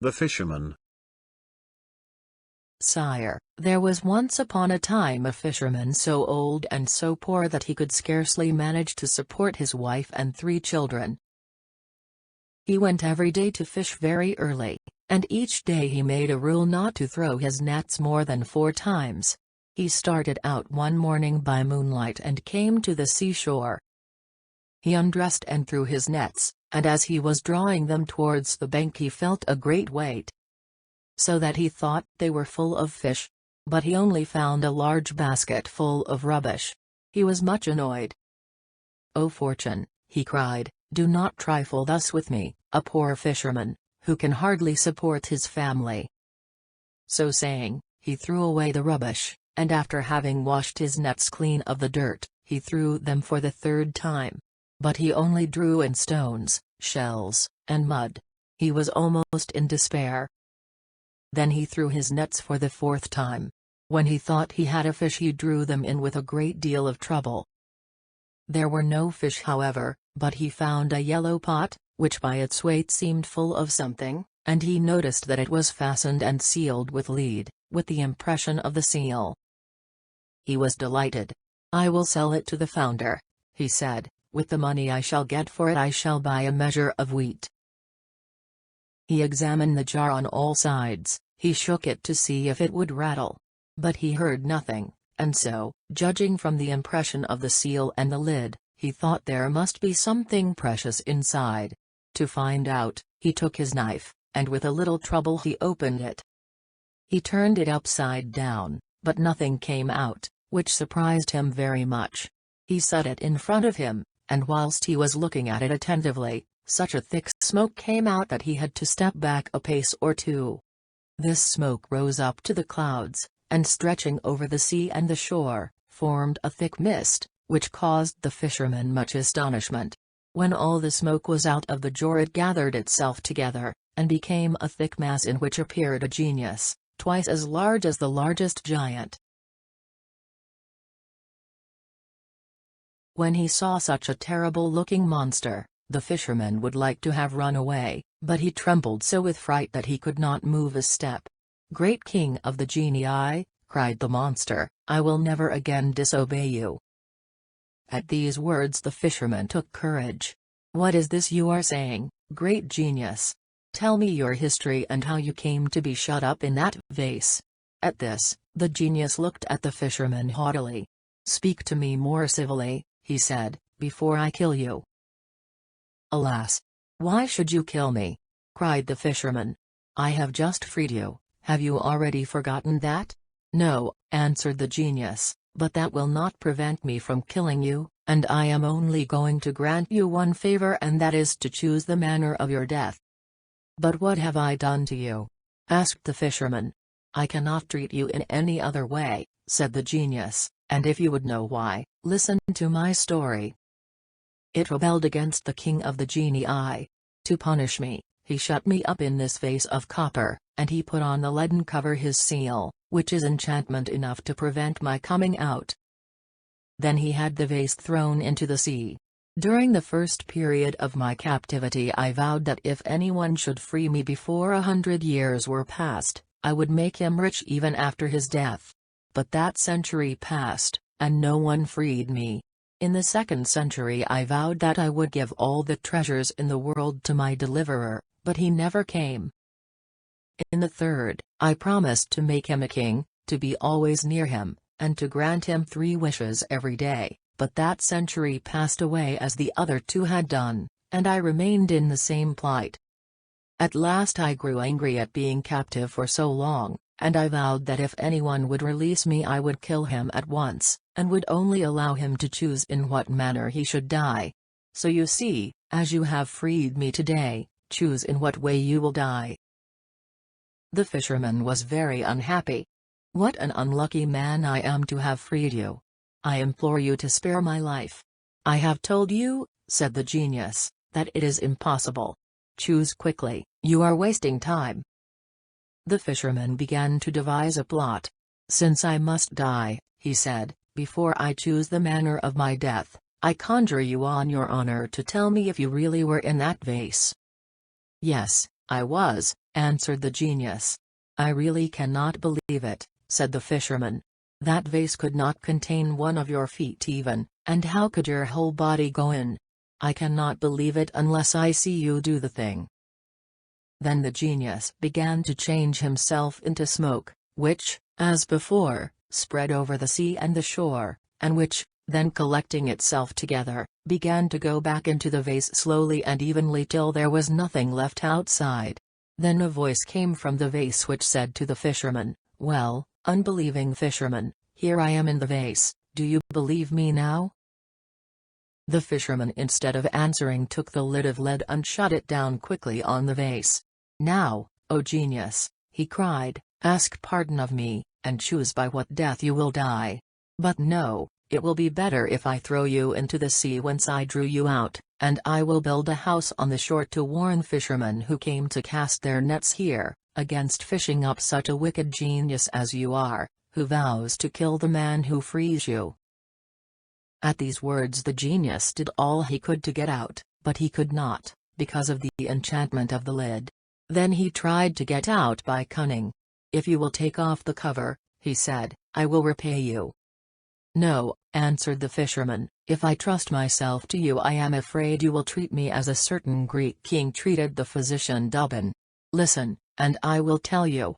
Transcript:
The fisherman. Sire, there was once upon a time a fisherman so old and so poor that he could scarcely manage to support his wife and 3 children. He went every day to fish very early, and each day he made a rule not to throw his nets more than 4 times. He started out one morning by moonlight and came to the seashore. He undressed and threw his nets, and as he was drawing them towards the bank he felt a great weight, so that he thought they were full of fish. But he only found a large basket full of rubbish. He was much annoyed. "O Fortune," he cried, "do not trifle thus with me, a poor fisherman, who can hardly support his family." So saying, he threw away the rubbish, and after having washed his nets clean of the dirt, he threw them for the 3rd time. But he only drew in stones, shells, and mud. He was almost in despair. Then he threw his nets for the 4th time. When he thought he had a fish he drew them in with a great deal of trouble. There were no fish however, but he found a yellow pot, which by its weight seemed full of something, and he noticed that it was fastened and sealed with lead, with the impression of the seal. He was delighted. "I will sell it to the founder," he said. "With the money I shall get for it I shall buy a measure of wheat." He examined the jar on all sides, he shook it to see if it would rattle. But he heard nothing, and so, judging from the impression of the seal and the lid, he thought there must be something precious inside. To find out, he took his knife, and with a little trouble he opened it. He turned it upside down, but nothing came out, which surprised him very much. He set it in front of him, and whilst he was looking at it attentively, such a thick smoke came out that he had to step back a pace or 2. This smoke rose up to the clouds, and stretching over the sea and the shore, formed a thick mist, which caused the fisherman much astonishment. When all the smoke was out of the jar it gathered itself together, and became a thick mass in which appeared a genius, twice as large as the largest giant. When he saw such a terrible-looking monster, the fisherman would like to have run away, but he trembled so with fright that he could not move a step. "Great king of the genii," cried the monster, "I will never again disobey you." At these words the fisherman took courage. "What is this you are saying, great genius? Tell me your history and how you came to be shut up in that vase." At this, the genius looked at the fisherman haughtily. "Speak to me more civilly," he said, "before I kill you." "Alas! Why should you kill me?" cried the fisherman. "I have just freed you, have you already forgotten that?" "No," answered the genius, "but that will not prevent me from killing you, and I am only going to grant you one favor, and that is to choose the manner of your death." "But what have I done to you?" asked the fisherman. "I cannot treat you in any other way," said the genius, "and if you would know why, listen to my story. It rebelled against the king of the genii. To punish me, he shut me up in this vase of copper, and he put on the leaden cover his seal, which is enchantment enough to prevent my coming out. Then he had the vase thrown into the sea. During the first period of my captivity I vowed that if anyone should free me before 100 years were past, I would make him rich even after his death. But that century passed, and no one freed me. In the 2nd century I vowed that I would give all the treasures in the world to my deliverer, but he never came. In the 3rd, I promised to make him a king, to be always near him, and to grant him 3 wishes every day, but that century passed away as the other 2 had done, and I remained in the same plight. At last I grew angry at being captive for so long, and I vowed that if anyone would release me I would kill him at once, and would only allow him to choose in what manner he should die. So you see, as you have freed me today, choose in what way you will die." The fisherman was very unhappy. "What an unlucky man I am to have freed you. I implore you to spare my life." "I have told you," said the genius, "that it is impossible. Choose quickly, you are wasting time." The fisherman began to devise a plot. "Since I must die," he said, "before I choose the manner of my death, I conjure you on your honor to tell me if you really were in that vase." "Yes, I was," answered the genius. "I really cannot believe it," said the fisherman. "That vase could not contain one of your feet even, and how could your whole body go in? I cannot believe it unless I see you do the thing." Then the genius began to change himself into smoke, which, as before, spread over the sea and the shore, and which, then collecting itself together, began to go back into the vase slowly and evenly till there was nothing left outside. Then a voice came from the vase which said to the fisherman, "Well, unbelieving fisherman, here I am in the vase, do you believe me now?" The fisherman, instead of answering, took the lid of lead and shut it down quickly on the vase. "Now, O genius," he cried, "ask pardon of me, and choose by what death you will die. But no, it will be better if I throw you into the sea whence I drew you out, and I will build a house on the shore to warn fishermen who came to cast their nets here, against fishing up such a wicked genius as you are, who vows to kill the man who frees you." At these words the genius did all he could to get out, but he could not, because of the enchantment of the lid. Then he tried to get out by cunning. "If you will take off the cover," he said, "I will repay you." "No," answered the fisherman, "if I trust myself to you I am afraid you will treat me as a certain Greek king treated the physician Douban. Listen, and I will tell you,